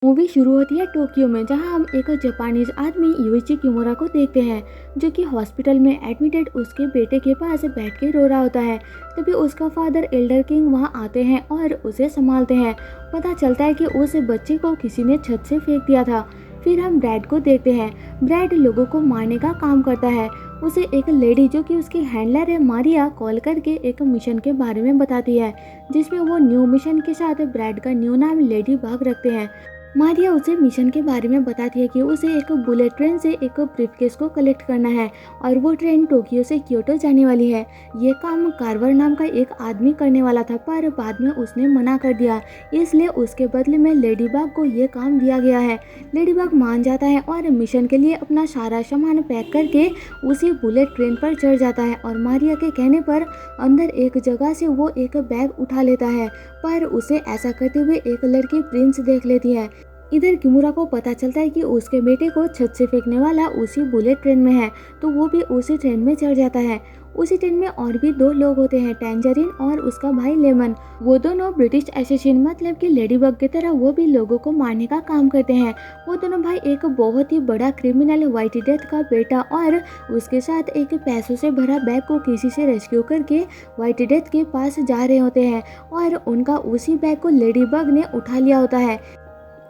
Movie शुरू होती है टोक्यो में, जहां हम एक जापानीज आदमी यूइची किमोरा को देखते हैं जो कि हॉस्पिटल में एडमिटेड उसके बेटे के पास बैठ के रो रहा होता है। तभी उसका फादर एल्डर किंग वहां आते हैं और उसे संभालते हैं। पता चलता है कि उस बच्चे को किसी ने छत से फेंक दिया था। फिर हम ब्रैड को देखते हैं। ब्रैड लोगों को मारने का काम करता है। उसे एक लेडी जो कि उसकी हैंडलर है मारिया कॉल करके एक मिशन के बारे में बताती है, जिसमें वो न्यू मिशन के साथ ब्रैड का न्यू नाम लेडी बग रखते हैं। मारिया उसे मिशन के बारे में बताती है कि उसे एक बुलेट ट्रेन से एक ब्रीफकेस को कलेक्ट करना है और वो ट्रेन टोक्यो से क्योटो जाने वाली है। ये काम कार्वर नाम का एक आदमी करने वाला था, पर बाद में उसने मना कर दिया, इसलिए उसके बदले में लेडी बग को ये काम दिया गया है। लेडी बग मान जाता है और मिशन के लिए अपना सारा सामान पैक करके उसी बुलेट ट्रेन पर चढ़ जाता है और मारिया के कहने पर अंदर एक जगह से वो एक बैग उठा लेता है, पर उसे ऐसा करते हुए एक लड़की प्रिंस देख लेती है। इधर किमुरा को पता चलता है कि उसके बेटे को छत से फेंकने वाला उसी बुलेट ट्रेन में है, तो वो भी उसी ट्रेन में चढ़ जाता है। उसी ट्रेन में और भी दो लोग होते हैं, टैंजरीन और उसका भाई लेमन। वो दोनों ब्रिटिश एसेसिन मतलब कि लेडी बग की तरह वो भी लोगों को मारने का काम करते हैं। वो दोनों भाई एक बहुत ही बड़ा क्रिमिनल व्हाइट डेथ का बेटा और उसके साथ एक पैसों से भरा बैग को किसी से रेस्क्यू करके व्हाइट डेथ के पास जा रहे होते हैं और उनका उसी बैग को लेडी बग ने उठा लिया होता है।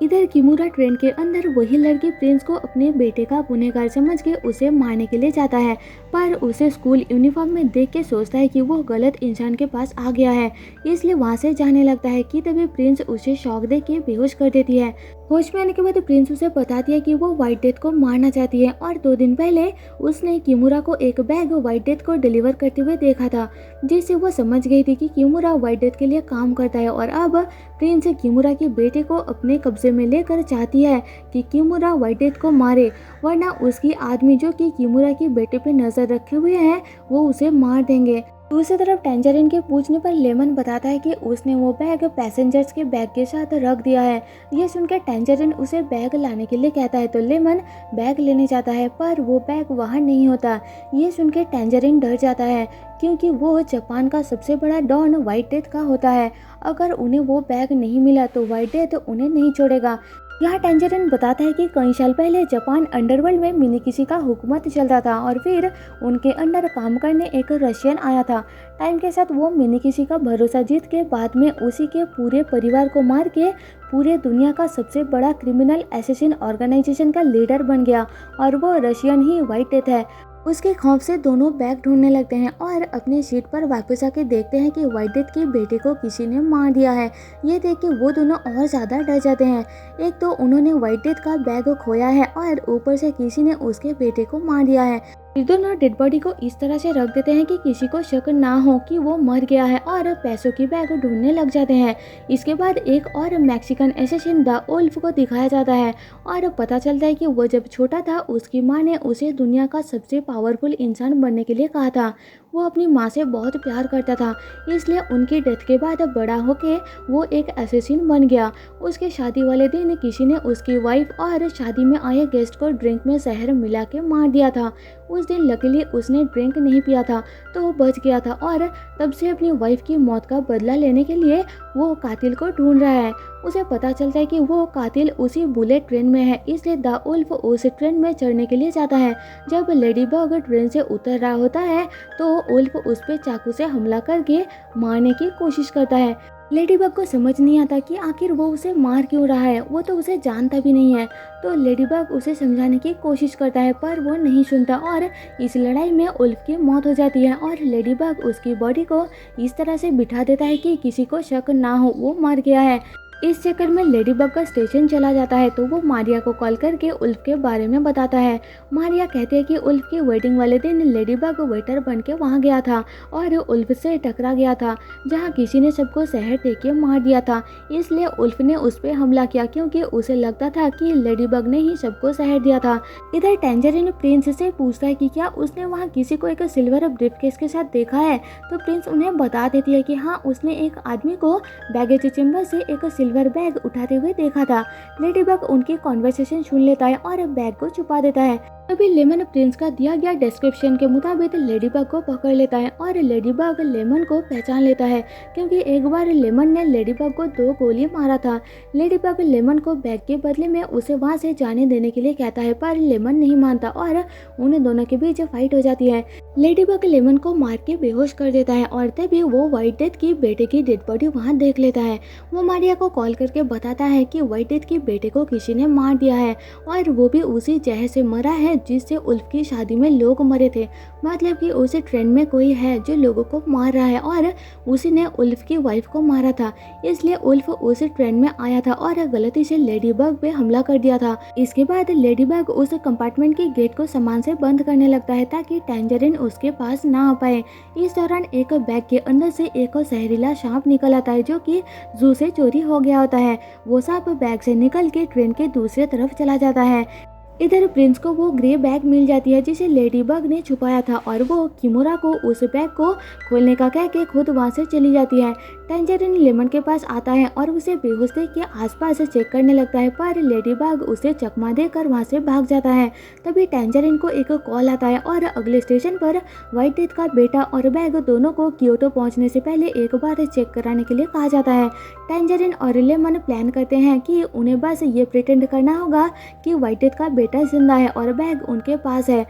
इधर किमुरा ट्रेन के अंदर वही लड़की प्रिंस को अपने बेटे का गुनहगार समझ के उसे मारने के लिए जाता है, पर उसे स्कूल यूनिफॉर्म में देख के सोचता है कि वो गलत इंसान के पास आ गया है, इसलिए वहां से जाने लगता है कि तभी प्रिंस उसे शॉक दे के बेहोश कर देती है। होश में आने के बाद प्रिंस उसे बताती है कि वो व्हाइट डेथ को मारना चाहती है और 2 दिन पहले उसने किमुरा को एक बैग व्हाइट डेथ को डिलीवर करते हुए देखा था, जिससे वो समझ गई थी कि किमुरा व्हाइट डेथ के लिए काम करता है और अब प्रिंस किमुरा के बेटे को अपने कब्जे में लेकर चाहती है कि किमुरा व्हाइट डेथ को मारे, वरना उसकी आदमी जो कि किमुरा के बेटे पे नजर रखे हुए हैं वो उसे मार देंगे। दूसरी तरफ टैंजरीन के पूछने पर लेमन बताता है कि उसने वो बैग पैसेंजर्स के बैग के साथ रख दिया है। ये सुनकर टैंजरीन उसे बैग लाने के लिए कहता है, तो लेमन बैग लेने जाता है, पर वो बैग वहाँ नहीं होता। ये सुनकर टैंजरीन डर जाता है, क्योंकि वो जापान का सबसे बड़ा डॉन व्हाइट डेथ का होता है। अगर उन्हें वो बैग नहीं मिला तो व्हाइट डेथ उन्हें नहीं छोड़ेगा। यहाँ टैंजरीन बताता है कि कई साल पहले जापान अंडरवर्ल्ड में मिनीकिसी का हुकूमत चल रहा था और फिर उनके अंडर काम करने एक रशियन आया था। टाइम के साथ वो मिनीकिसी का भरोसा जीत के बाद में उसी के पूरे परिवार को मार के पूरे दुनिया का सबसे बड़ा क्रिमिनल एसेसिन ऑर्गेनाइजेशन का लीडर बन गया और वो रशियन ही व्हाइट डेथ है। उसके खौफ से दोनों बैग ढूंढने लगते हैं और अपने सीट पर वापस आके देखते हैं कि व्हाइट डेथ के बेटे को किसी ने मार दिया है। ये देख के वो दोनों और ज़्यादा डर जाते हैं। एक तो उन्होंने व्हाइट डेथ का बैग खोया है और ऊपर से किसी ने उसके बेटे को मार दिया है। ये दोनों डेड बॉडी को इस तरह से रख देते हैं कि किसी को शक ना हो कि वो मर गया है और पैसों की बैग ढूंढने लग जाते हैं। इसके बाद एक और मैक्सिकन एसेसिन द वुल्फ को दिखाया जाता है और पता चलता है कि वो जब छोटा था उसकी माँ ने उसे दुनिया का सबसे पावरफुल इंसान बनने के लिए कहा था। वो अपनी माँ से बहुत प्यार करता था, इसलिए उनकी डेथ के बाद बड़ा होके वो एक एसेसिन बन गया। उसके शादी वाले दिन किसी ने उसकी वाइफ और शादी में आए गेस्ट को ड्रिंक में जहर मिला के मार दिया था। उस दिन लकीली उसने ड्रिंक नहीं पिया था तो वो बच गया था और तब से अपनी वाइफ की मौत का बदला लेने के लिए वो कातिल को ढूंढ रहा है। उसे पता चलता है कि वो कातिल उसी बुलेट ट्रेन में है, इसलिए द वुल्फ उस ट्रेन में चढ़ने के लिए जाता है। जब लेडी बग ट्रेन से उतर रहा होता है तो वुल्फ उस पर चाकू से हमला करके मारने की कोशिश करता है। लेडी बग को समझ नहीं आता कि आखिर वो उसे मार क्यों रहा है, वो तो उसे जानता भी नहीं है। तो लेडी बग उसे समझाने की कोशिश करता है, पर वो नहीं सुनता और इस लड़ाई में वुल्फ की मौत हो जाती है और लेडी बग उसकी बॉडी को इस तरह से बिठा देता है कि किसी को शक ना हो वो मर गया है। इस चक्कर में लेडी बग का स्टेशन चला जाता है, तो वो मारिया को कॉल करके उल्फ के बारे में बताता है। मारिया कहती है कि उल्फ की वेडिंग वाले दिन लेडी बग वेटर बन के वहाँ गया था और उल्फ से टकरा गया था, जहाँ किसी ने सबको जहर दे के मार दिया था। इसलिए उल्फ ने उस पर हमला किया, क्योंकि उसे लगता था कि लेडी बग ने ही सबको जहर दिया था। इधर टैंजरीन प्रिंस से पूछता है कि क्या उसने वहाँ किसी को एक सिल्वर ब्रीफकेस के साथ देखा है, तो प्रिंस उन्हें बता देती है कि हाँ, उसने एक आदमी को बैगेज चेम्बर से एक सिल्वर बैग उठाते हुए देखा था। लेडी बग उनकी कॉन्वर्सेशन सुन लेता है और बैग को छुपा देता है। तभी लेमन प्रिंस का दिया गया डिस्क्रिप्शन के मुताबिक लेडीबग को पकड़ लेता है और लेडीबग लेमन को पहचान लेता है, क्योंकि एक बार लेमन ने लेडीबग को 2 गोली मारा था। लेडीबग लेमन को बैग के बदले में उसे वहां से जाने देने के लिए कहता है, पर लेमन नहीं मानता और उन दोनों के बीच फाइट हो जाती है। लेडीबग लेमन को मार के बेहोश कर देता है और तभी वो व्हाइट डेथ की बेटे की डेड बॉडी वहाँ देख लेता है। वो मारिया को कॉल करके बताता है कि व्हाइट डेथ की बेटे को किसी ने मार दिया है और वो भी उसी जहर से मरा है जिससे उल्फ की शादी में लोग मरे थे। मतलब कि उसी ट्रेन में कोई है जो लोगों को मार रहा है और उसी ने उल्फ की वाइफ को मारा था, इसलिए उल्फ उस ट्रेन में आया था और गलती से लेडीबग पे हमला कर दिया था। इसके बाद लेडीबग उस कंपार्टमेंट की गेट को सामान से बंद करने लगता है ताकि टैंजरीन उसके पास ना आ पाए। इस दौरान एक बैग के अंदर से एक जहरीला सांप निकल आता है जो कि जू से चोरी हो गया होता है। वो सांप बैग से निकल के ट्रेन के दूसरे तरफ चला जाता है। इधर प्रिंस को वो ग्रे बैग मिल जाती है जिसे लेडीबग ने छुपाया था और वो किमोरा को उस बैग को खोलने का कह के खुद वहां से चली जाती है। टैंजरीन लेमन के पास आता है और उसे बेहोश देख के आसपास चेक करने लगता है, पर लेडीबग उसे चकमा देकर वहां से भाग जाता है। तभी टैंजरीन को एक कॉल आता है और अगले स्टेशन पर व्हाइट डेथ का बेटा और बैग दोनों को क्योटो पहुंचने से पहले एक बार चेक कराने के लिए कहा जाता है। टैंजरीन और लेमन प्लान करते हैं कि उन्हें बस ये प्रिटेंड करना होगा कि व्हाइट डेथ का बेटा जिंदा है और बैग उनके पास है।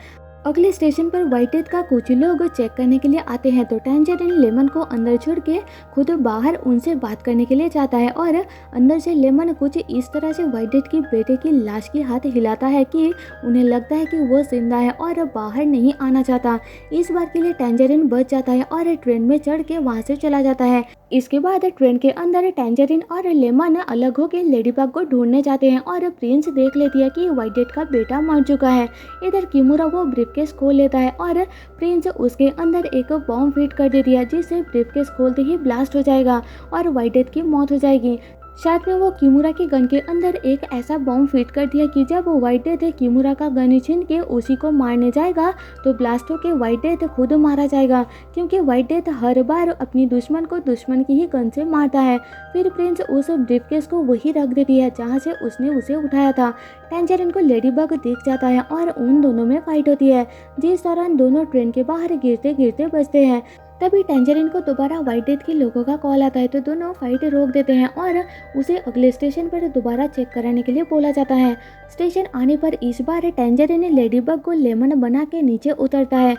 अगले स्टेशन पर व्हाइट डेथ का कुछ लोग चेक करने के लिए आते हैं तो टैंजरीन लेमन को अंदर छोड़ के खुद बाहर उनसे बात करने के लिए जाता है और अंदर से लेमन कुछ इस तरह से व्हाइट डेथ की बेटे की लाश के हाथ हिलाता है कि उन्हें लगता है कि वो जिंदा है और बाहर नहीं आना चाहता। इस बार के लिए टैंजरीन बच जाता है और ट्रेन में चढ़ के वहाँ से चला जाता है। इसके बाद ट्रेन के अंदर टैंजरीन और लेमन अलग होकर लेडीबग को ढूंढने जाते हैं और प्रिंस देख लेती है कि व्हाइट डेथ का बेटा मर चुका है। इधर किमोरा वो ब्रीफकेस खोल लेता है और प्रिंस उसके अंदर एक बॉम्ब फिट कर देती है जिससे ब्रीफकेस खोलते ही ब्लास्ट हो जाएगा और व्हाइट डेथ की मौत हो जाएगी। साथ में वो किमोरा के गन के अंदर एक ऐसा बॉम्ब फिट कर दिया कि जब व्हाइट डेथ किमोरा का गन छीन के उसी को मारने जाएगा तो ब्लास्ट होकर व्हाइट डेथ खुद मारा जाएगा, क्योंकि व्हाइट डेथ हर बार अपनी दुश्मन को दुश्मन की ही गन से मारता है। फिर प्रिंस उस ब्रीफकेस को वही रख देती है जहाँ से उसने उसे उठाया था। टैंजरीन को लेडीबग दिख जाता है और उन दोनों में फाइट होती है, जिस दौरान दोनों ट्रेन के बाहर गिरते गिरते बचते हैं। तभी टैंजरीन को दोबारा व्हाइट डेथ के लोगों का कॉल आता है तो दोनों फाइट रोक देते हैं और उसे अगले स्टेशन पर दोबारा चेक कराने के लिए बोला जाता है। स्टेशन आने पर इस बार टैंजरीन लेडीबग को लेमन बना के नीचे उतरता है,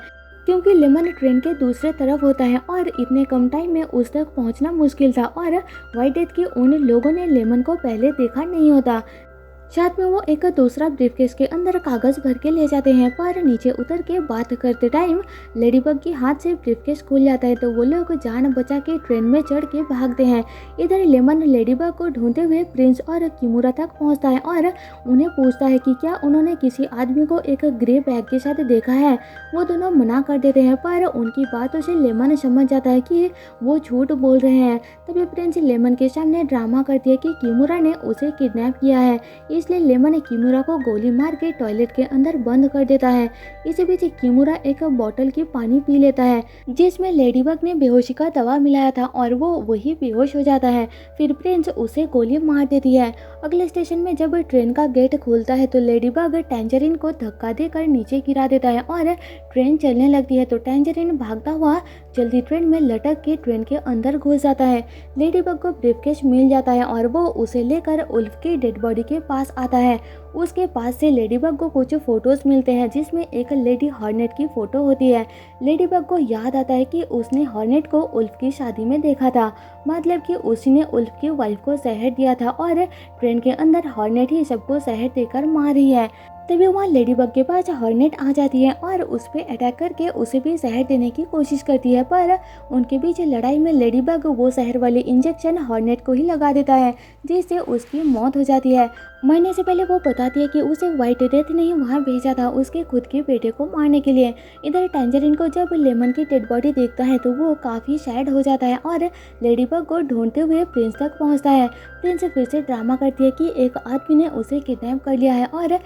क्योंकि लेमन ट्रेन के दूसरे तरफ होता है और इतने कम टाइम में उस तक पहुंचना मुश्किल था और व्हाइट डेथ के उन लोगों ने लेमन को पहले देखा नहीं होता। साथ में वो एक दूसरा ब्रीफकेस के अंदर कागज भर के ले जाते हैं, पर नीचे उतर के बात करते टाइम लेडीबग की हाथ से ब्रीफकेस खुल जाता है तो वो लोग जान बचा के ट्रेन में चढ़ के भागते हैं। इधर लेमन लेडीबग को ढूंढते हुए प्रिंस और किमोरा तक पहुंचता है और उन्हें पूछता है कि क्या उन्होंने किसी आदमी को एक ग्रे बैग के साथ देखा है। वो दोनों मना कर देते हैं, पर उनकी बातों से लेमन समझ जाता है कि वो झूठ बोल रहे हैं। तभी प्रिंस लेमन के सामने ड्रामा करती है कि किमोरा ने उसे किडनैप किया है, इसलिए लेमन किमोरा को गोली मार के टॉयलेट के अंदर बंद कर देता है। इसी बीच किमोरा एक बोतल की पानी पी लेता है जिसमें लेडीबग ने बेहोशी का दवा मिलाया था और वो वही बेहोश हो जाता है। फिर प्रिंस उसे गोली मार देती है। अगले स्टेशन में जब ट्रेन का गेट खुलता है तो लेडीबग टैंजरीन को धक्का देकर नीचे गिरा देता है और ट्रेन चलने लगती है तो टैंजरीन भागता हुआ जल्दी ट्रेन में लटक के ट्रेन के अंदर घुस जाता है। लेडीबग को ब्रीफकेस मिल जाता है और वो उसे लेकर उल्फ की डेड बॉडी के पास आता है। उसके पास से लेडीबग को कुछ फोटोज मिलते हैं जिसमें एक लेडी हॉर्नेट की फोटो होती है। लेडीबग को याद आता है कि उसने हॉर्नेट को उल्फ की शादी में देखा था, मतलब कि उसने उल्फ की वाइफ को जहर दिया था और ट्रेन के अंदर हॉर्नेट ही सबको जहर देकर मार रही है। तभी वहाँ लेडीबग के पास हॉर्नेट आ जाती है और उस पर अटैक करके उसे भी जहर देने की कोशिश करती है, पर उनके बीच लड़ाई में लेडीबग वो जहर वाली इंजेक्शन हॉर्नेट को ही लगा देता है जिससे उसकी मौत हो जाती है। मरने से पहले वो बताती है कि उसे व्हाइट डेथ ने ही वहाँ भेजा था उसके खुद के बेटे को मारने के लिए। इधर टैंजरीन को जब लेमन की डेड बॉडी देखता है तो वो काफ़ी सैड हो जाता है और लेडीबग को ढूंढते हुए प्रिंस तक पहुँचता है। प्रिंस फिर से ड्रामा करती है कि एक आदमी ने उसे किडनैप कर लिया है और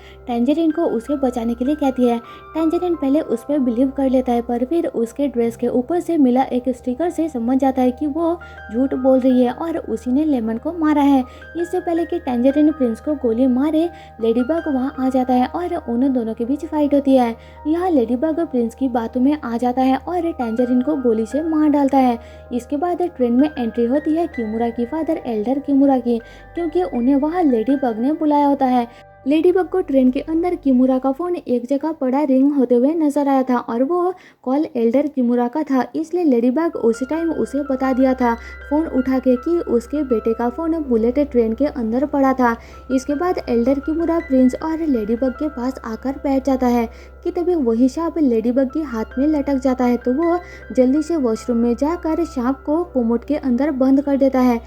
टैंजरीन को उसे बचाने के लिए कहती है। टैंजरीन पहले उस पर बिलीव कर लेता है, पर फिर उसके ड्रेस के ऊपर से मिला एक स्टिकर से समझ जाता है कि वो झूठ बोल रही है और उसी ने लेमन को मारा है। इससे पहले कि टैंजरीन प्रिंस को गोली मारे, लेडीबग वहाँ आ जाता है और उन दोनों के बीच फाइट होती है। यहाँ लेडीबग प्रिंस की बातों में आ जाता है और टैंजरीन को गोली से मार डालता है। इसके बाद ट्रेन में एंट्री होती है किमुरा की फादर एल्डर किमुरा की, क्योंकि उन्हें वहाँ लेडीबग ने बुलाया होता है। लेडीबग को ट्रेन के अंदर किमुरा का फ़ोन एक जगह पड़ा रिंग होते हुए नजर आया था और वो कॉल एल्डर किमुरा का था, इसलिए लेडीबग उस टाइम उसे बता दिया था फ़ोन उठा के कि उसके बेटे का फ़ोन बुलेट ट्रेन के अंदर पड़ा था। इसके बाद एल्डर किमुरा प्रिंस और लेडीबग के पास आकर बैठ जाता है कि तभी वही सांप लेडीबग के हाथ में लटक जाता है, तो वो जल्दी से वॉशरूम में जाकर सांप को कोमोड के अंदर बंद कर देता है।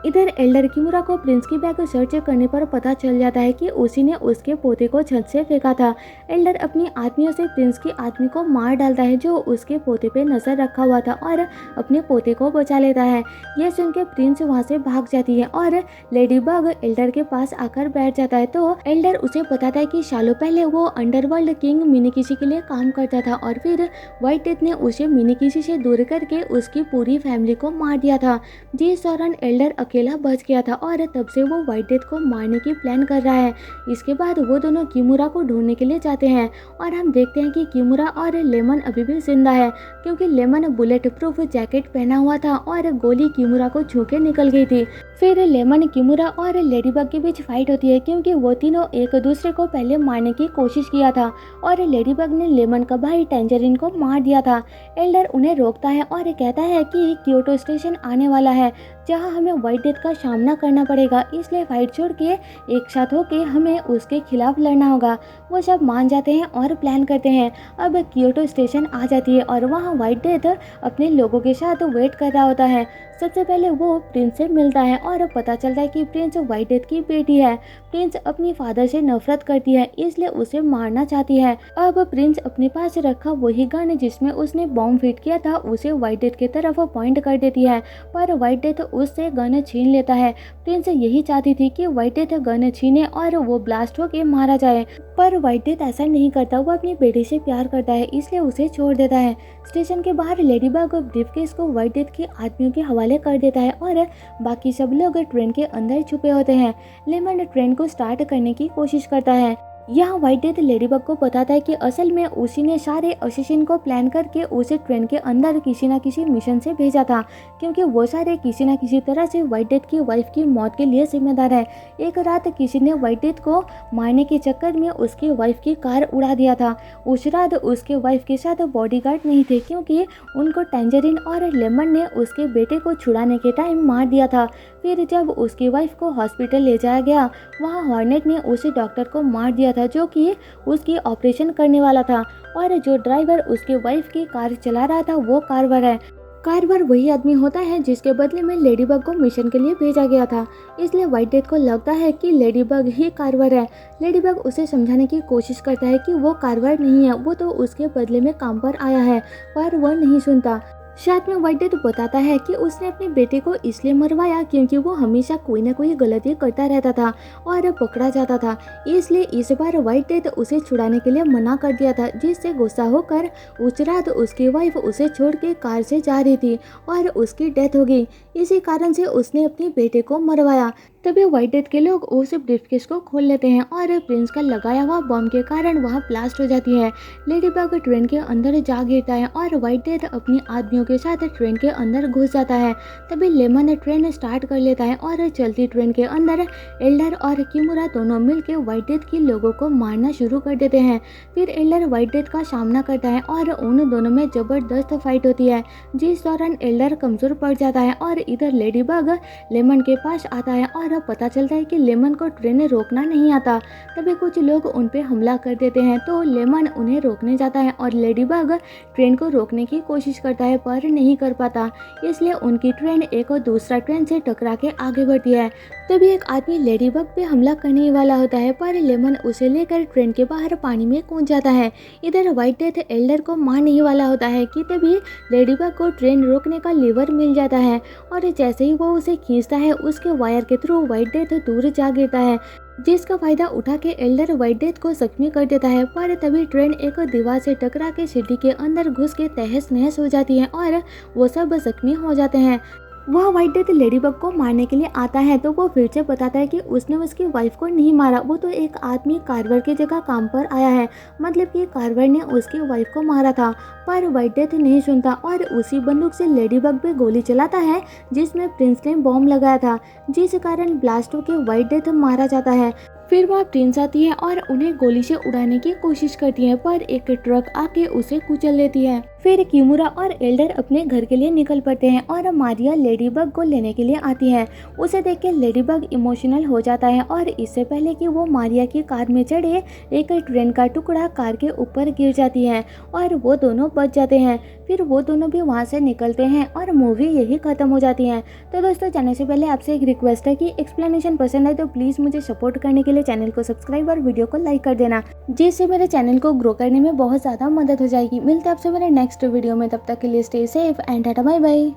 इधर एल्डर किमुरा को प्रिंस की बैग सर्च करने पर पता चल जाता है कि उसी ने उसके पोते को छत से फेंका था। एल्डर अपनी आदमियों से प्रिंस की आदमी को मार डालता है जो उसके पोते पे नजर रखा हुआ था और अपने पोते को बचा लेता है। यह सुनकर प्रिंस वहां से भाग जाती है और लेडीबग एल्डर के पास आकर बैठ जाता है, तो एल्डर उसे बताता है कि सालों पहले वो अंडरवर्ल्ड किंग मिनीकिशी के लिए काम करता था और फिर व्हाइट डेथ ने उसे मिनीकिशी से दूर करके उसकी पूरी फैमिली को मार दिया था। जिस दौरान एल्डर अकेला बच गया था और तब से वो व्हाइट डेथ को मारने की प्लान कर रहा है। इसके बाद वो दोनों किमुरा को ढूंढने के लिए जाते हैं और हम देखते हैं कि किमुरा और लेमन अभी भी जिंदा है, क्योंकि लेमन बुलेट प्रूफ जैकेट पहना हुआ था और गोली किमुरा को छू के निकल गई थी। फिर लेमन, किमुरा और लेडीबग के बीच फाइट होती है, क्योंकि वो तीनों एक दूसरे को पहले मारने की कोशिश किया था और लेडीबग ने लेमन का भाई टैंजरीन को मार दिया था। एल्डर उन्हें रोकता है और कहता है कि क्योटो स्टेशन आने वाला है जहां हमें व्हाइट डेथ का सामना करना पड़ेगा, इसलिए फाइट छोड़ के एक साथ होके हमें उसके खिलाफ लड़ना होगा। वो सब मान जाते हैं और प्लान करते हैं। अब क्योटो स्टेशन आ जाती है और वहाँ व्हाइट डेथ अपने लोगों के साथ वेट कर रहा होता है। सबसे पहले वो प्रिंस से मिलता है और पता चलता है कि प्रिंस व्हाइट डेथ की बेटी है। प्रिंस अपनी फादर से नफरत करती है, इसलिए उसे मारना चाहती है। अब प्रिंस अपने पास रखा वही गन जिसमें उसने बॉम्ब फिट किया था उसे व्हाइट डेथ की तरफ पॉइंट कर देती है, पर व्हाइट डेथ उससे गन छीन लेता है। प्रिंस यही चाहती थी कि व्हाइट डेथ गन छीने और वो ब्लास्ट होके मारा जाए, पर व्हाइट डेथ ऐसा नहीं करता। वो अपनी बेटी से प्यार करता है, इसलिए उसे छोड़ देता है। स्टेशन के बाहर लेडीबग ब्रीफकेस को व्हाइट डेथ के आदमियों के हवाले कर देता है और बाकी सब लोग ट्रेन के अंदर छुपे होते हैं। लेमन ट्रेन को स्टार्ट करने की कोशिश करता है। यहाँ व्हाइट डेथ लेडीबग को बताता है कि असल में उसी ने सारे असिसिन को प्लान करके उसे ट्रेन के अंदर किसी न किसी मिशन से भेजा था, क्योंकि वो सारे किसी न किसी तरह से व्हाइट डेथ की वाइफ की मौत के लिए जिम्मेदार है। एक रात किसी ने व्हाइट डेथ को मारने के चक्कर में उसकी वाइफ की कार उड़ा दिया था। उस रात उसके वाइफ के साथ बॉडीगार्ड नहीं थे, क्योंकि उनको टैंजरीन और लेमन ने उसके बेटे को छुड़ाने के टाइम मार दिया था। फिर जब उसकी वाइफ को हॉस्पिटल ले जाया गया, वहाँ हॉर्नेट ने उसे डॉक्टर को मार दिया था जो कि उसकी ऑपरेशन करने वाला था, और जो ड्राइवर उसके वाइफ की कार चला रहा था वो कार्वर है। कार्वर वही आदमी होता है जिसके बदले में लेडीबग को मिशन के लिए भेजा गया था, इसलिए व्हाइट डेथ को लगता है कि लेडीबग ही कार्वर है। लेडीबग उसे समझाने की कोशिश करता है कि वो कार्वर नहीं है, वो तो उसके बदले में काम पर आया है, पर वह नहीं सुनता। साथ में व्हाइट डेथ बताता है कि उसने अपने बेटे को इसलिए मरवाया क्योंकि वो हमेशा कोई ना कोई गलती करता रहता था और पकड़ा जाता था, इसलिए इस बार व्हाइट डेथ उसे छुड़ाने के लिए मना कर दिया था, जिससे गुस्सा होकर उस रात उसकी वाइफ उसे छोड़ के कार से जा रही थी और उसकी डेथ हो गई। इसी कारण से उसने अपने बेटे को मरवाया। तभी व्हाइट डेथ के लोग उस ब्रीफकेस को खोल लेते हैं और प्रिंस का लगाया हुआ बॉम्ब के कारण वहाँ ब्लास्ट हो जाती है। लेडीबग ट्रेन के अंदर जा गिरता है और व्हाइट डेथ अपनी आदमियों के साथ ट्रेन के अंदर घुस जाता है। तभी लेमन ट्रेन स्टार्ट कर लेता है और चलती ट्रेन के अंदर एल्डर और किमुरा दोनों मिलकर व्हाइट डेथ के लोगों को मारना शुरू कर देते हैं। फिर एल्डर व्हाइट डेथ का सामना करता है और उन दोनों में जबरदस्त फाइट होती है, जिस दौरान एल्डर कमजोर पड़ जाता है और इधर लेडीबग लेमन के पास आता है और पता चलता है कि लेमन को ट्रेन रोकना नहीं आता। तभी कुछ लोग उन पे हमला कर देते हैं, तो लेमन उन्हें रोकने जाता है और लेडीबग ट्रेन को रोकने की कोशिश करता है पर नहीं कर पाता, इसलिए उनकी ट्रेन एक और दूसरा ट्रेन से टकरा के आगे बढ़ती है। तभी एक आदमी लेडीबग पे हमला करने वाला होता है, पर लेमन उसे लेकर ट्रेन के बाहर पानी में कूद जाता है। इधर व्हाइट डेथ एल्डर को मारने ही वाला होता है कि तभी लेडीबग को ट्रेन रोकने का लीवर मिल जाता है और जैसे ही वो उसे खींचता है उसके वायर के थ्रू वो व्हाइट डेथ दूर जा गिरता है, जिसका फायदा उठा के एल्डर व्हाइट डेथ को जख्मी कर देता है। पर तभी ट्रेन एक दीवार से टकरा के सिटी के अंदर घुस के तहस नहस हो जाती है और वो सब जख्मी हो जाते हैं। वह व्हाइट डेथ लेडीबग को मारने के लिए आता है तो वो फिर से बताता है कि उसने उसकी वाइफ को नहीं मारा, वो तो एक आदमी कार्वर की जगह काम पर आया है, मतलब कि कार्वर ने उसकी वाइफ को मारा था। पर व्हाइट डेथ नहीं सुनता और उसी बंदूक से लेडीबग पे गोली चलाता है जिसमें प्रिंस ने बॉम्ब लगाया था, जिस कारण ब्लास्ट होकर व्हाइट डेथ मारा जाता है। फिर वह प्रिंस आती है और उन्हें गोली से उड़ाने की कोशिश करती है, पर एक ट्रक आके उसे कुचल देती है। फिर किमुरा और एल्डर अपने घर के लिए निकल पड़ते हैं और मारिया लेडीबग को लेने के लिए आती है। उसे देख के लेडीबग इमोशनल हो जाता है और इससे पहले कि वो मारिया की कार में चढ़े, एक ट्रेन का टुकड़ा कार के ऊपर गिर जाती है और वो दोनों बच जाते हैं। फिर वो दोनों भी वहाँ से निकलते हैं और मूवी यही खत्म हो जाती है। तो दोस्तों, जाने से पहले आपसे एक रिक्वेस्ट है कि एक्सप्लेनेशन पसंद आए तो प्लीज़ मुझे सपोर्ट करने के लिए चैनल को सब्सक्राइब और वीडियो को लाइक कर देना, जिससे मेरे चैनल को ग्रो करने में बहुत ज़्यादा मदद हो जाएगी। मिलते हैं आपसे मेरे नेक्स्ट वीडियो में, तब तक के लिए stay safe and tata bye bye.